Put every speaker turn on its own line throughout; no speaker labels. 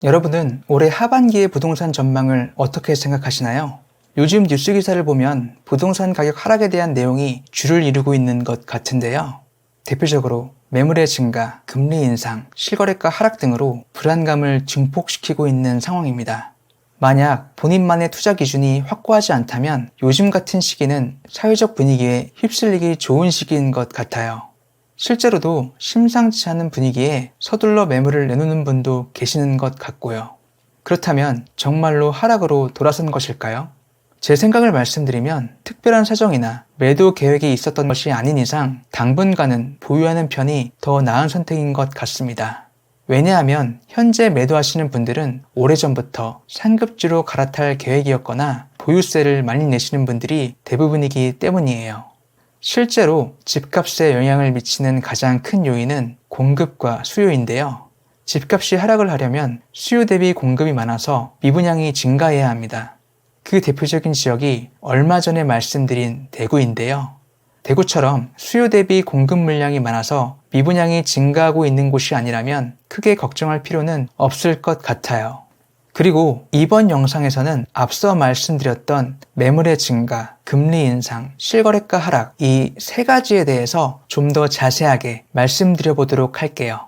여러분은 올해 하반기의 부동산 전망을 어떻게 생각하시나요? 요즘 뉴스 기사를 보면 부동산 가격 하락에 대한 내용이 주를 이루고 있는 것 같은데요. 대표적으로 매물의 증가, 금리 인상, 실거래가 하락 등으로 불안감을 증폭시키고 있는 상황입니다. 만약 본인만의 투자 기준이 확고하지 않다면 요즘 같은 시기는 사회적 분위기에 휩쓸리기 좋은 시기인 것 같아요. 실제로도 심상치 않은 분위기에 서둘러 매물을 내놓는 분도 계시는 것 같고요. 그렇다면 정말로 하락으로 돌아선 것일까요? 제 생각을 말씀드리면 특별한 사정이나 매도 계획이 있었던 것이 아닌 이상 당분간은 보유하는 편이 더 나은 선택인 것 같습니다. 왜냐하면 현재 매도하시는 분들은 오래전부터 상급지로 갈아탈 계획이었거나 보유세를 많이 내시는 분들이 대부분이기 때문이에요. 실제로 집값에 영향을 미치는 가장 큰 요인은 공급과 수요인데요. 집값이 하락을 하려면 수요 대비 공급이 많아서 미분양이 증가해야 합니다. 그 대표적인 지역이 얼마 전에 말씀드린 대구인데요. 대구처럼 수요 대비 공급 물량이 많아서 미분양이 증가하고 있는 곳이 아니라면 크게 걱정할 필요는 없을 것 같아요. 그리고 이번 영상에서는 앞서 말씀드렸던 매물의 증가, 금리 인상, 실거래가 하락 이 세 가지에 대해서 좀 더 자세하게 말씀드려 보도록 할게요.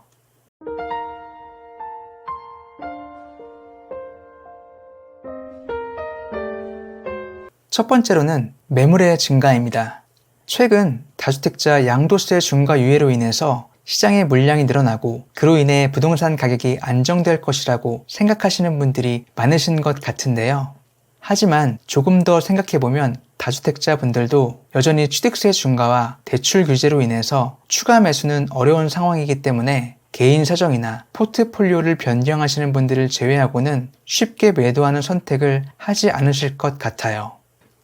첫 번째로는 매물의 증가입니다. 최근 다주택자 양도세 중과 유예로 인해서 시장의 물량이 늘어나고 그로 인해 부동산 가격이 안정될 것이라고 생각하시는 분들이 많으신 것 같은데요. 하지만 조금 더 생각해보면 다주택자 분들도 여전히 취득세 중과와 대출 규제로 인해서 추가 매수는 어려운 상황이기 때문에 개인 사정이나 포트폴리오를 변경하시는 분들을 제외하고는 쉽게 매도하는 선택을 하지 않으실 것 같아요.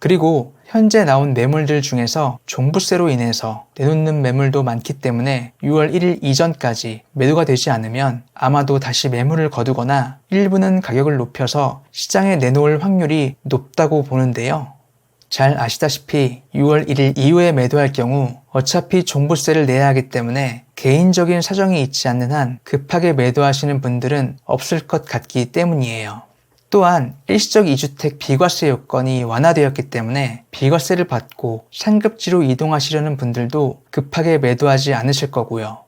그리고 현재 나온 매물들 중에서 종부세로 인해서 내놓는 매물도 많기 때문에 6월 1일 이전까지 매도가 되지 않으면 아마도 다시 매물을 거두거나 일부는 가격을 높여서 시장에 내놓을 확률이 높다고 보는데요. 잘 아시다시피 6월 1일 이후에 매도할 경우 어차피 종부세를 내야 하기 때문에 개인적인 사정이 있지 않는 한 급하게 매도하시는 분들은 없을 것 같기 때문이에요. 또한 일시적 2주택 비과세 요건이 완화되었기 때문에 비과세를 받고 상급지로 이동하시려는 분들도 급하게 매도하지 않으실 거고요.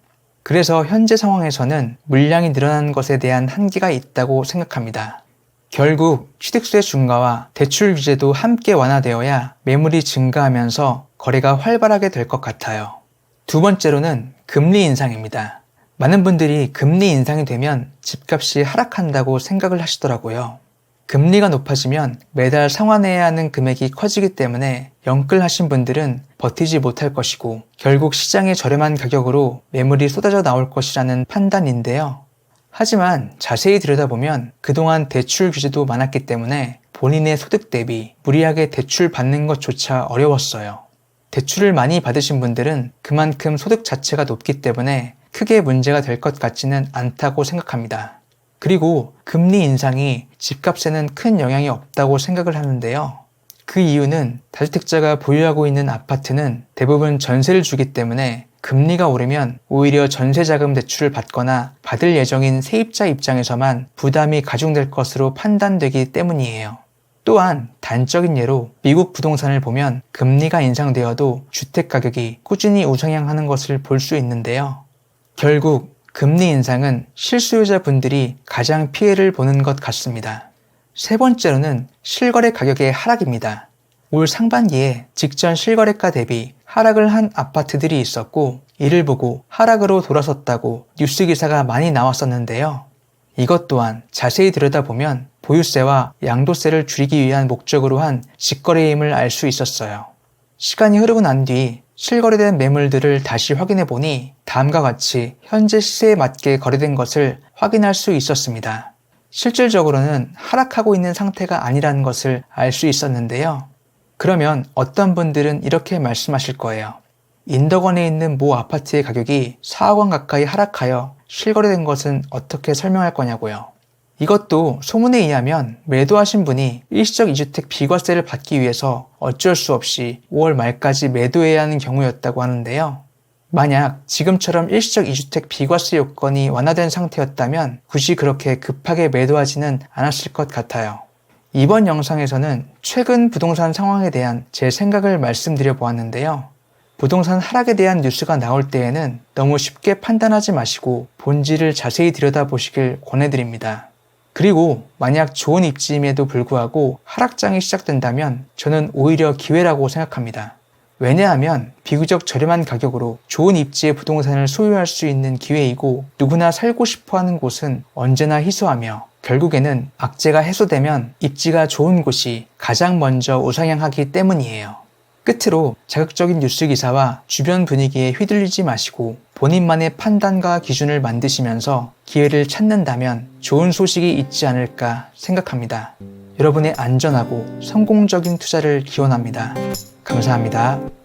그래서 현재 상황에서는 물량이 늘어나는 것에 대한 한계가 있다고 생각합니다. 결국 취득세 중과와 대출 규제도 함께 완화되어야 매물이 증가하면서 거래가 활발하게 될 것 같아요. 두 번째로는 금리 인상입니다. 많은 분들이 금리 인상이 되면 집값이 하락한다고 생각을 하시더라고요. 금리가 높아지면 매달 상환해야 하는 금액이 커지기 때문에 영끌하신 분들은 버티지 못할 것이고 결국 시장의 저렴한 가격으로 매물이 쏟아져 나올 것이라는 판단인데요. 하지만 자세히 들여다보면 그동안 대출 규제도 많았기 때문에 본인의 소득 대비 무리하게 대출 받는 것조차 어려웠어요. 대출을 많이 받으신 분들은 그만큼 소득 자체가 높기 때문에 크게 문제가 될 것 같지는 않다고 생각합니다. 그리고 금리 인상이 집값에는 큰 영향이 없다고 생각을 하는데요. 그 이유는 다주택자가 보유하고 있는 아파트는 대부분 전세를 주기 때문에 금리가 오르면 오히려 전세자금 대출을 받거나 받을 예정인 세입자 입장에서만 부담이 가중될 것으로 판단되기 때문이에요. 또한 단적인 예로 미국 부동산을 보면 금리가 인상되어도 주택 가격이 꾸준히 우상향하는 것을 볼 수 있는데요. 결국 금리 인상은 실수요자분들이 가장 피해를 보는 것 같습니다. 세 번째로는 실거래 가격의 하락입니다. 올 상반기에 직전 실거래가 대비 하락을 한 아파트들이 있었고 이를 보고 하락으로 돌아섰다고 뉴스 기사가 많이 나왔었는데요. 이것 또한 자세히 들여다보면 보유세와 양도세를 줄이기 위한 목적으로 한 직거래임을 알 수 있었어요. 시간이 흐르고 난 뒤 실거래된 매물들을 다시 확인해 보니 다음과 같이 현재 시세에 맞게 거래된 것을 확인할 수 있었습니다. 실질적으로는 하락하고 있는 상태가 아니라는 것을 알 수 있었는데요. 그러면 어떤 분들은 이렇게 말씀하실 거예요. 인덕원에 있는 모 아파트의 가격이 4억 원 가까이 하락하여 실거래된 것은 어떻게 설명할 거냐고요. 이것도 소문에 의하면 매도하신 분이 일시적 2주택 비과세를 받기 위해서 어쩔 수 없이 5월 말까지 매도해야 하는 경우였다고 하는데요. 만약 지금처럼 일시적 2주택 비과세 요건이 완화된 상태였다면 굳이 그렇게 급하게 매도하지는 않았을 것 같아요. 이번 영상에서는 최근 부동산 상황에 대한 제 생각을 말씀드려 보았는데요. 부동산 하락에 대한 뉴스가 나올 때에는 너무 쉽게 판단하지 마시고 본질을 자세히 들여다보시길 권해드립니다. 그리고 만약 좋은 입지임에도 불구하고 하락장이 시작된다면 저는 오히려 기회라고 생각합니다. 왜냐하면 비교적 저렴한 가격으로 좋은 입지의 부동산을 소유할 수 있는 기회이고 누구나 살고 싶어하는 곳은 언제나 희소하며 결국에는 악재가 해소되면 입지가 좋은 곳이 가장 먼저 우상향하기 때문이에요. 끝으로 자극적인 뉴스 기사와 주변 분위기에 휘둘리지 마시고 본인만의 판단과 기준을 만드시면서 기회를 찾는다면 좋은 소식이 있지 않을까 생각합니다. 여러분의 안전하고 성공적인 투자를 기원합니다. 감사합니다.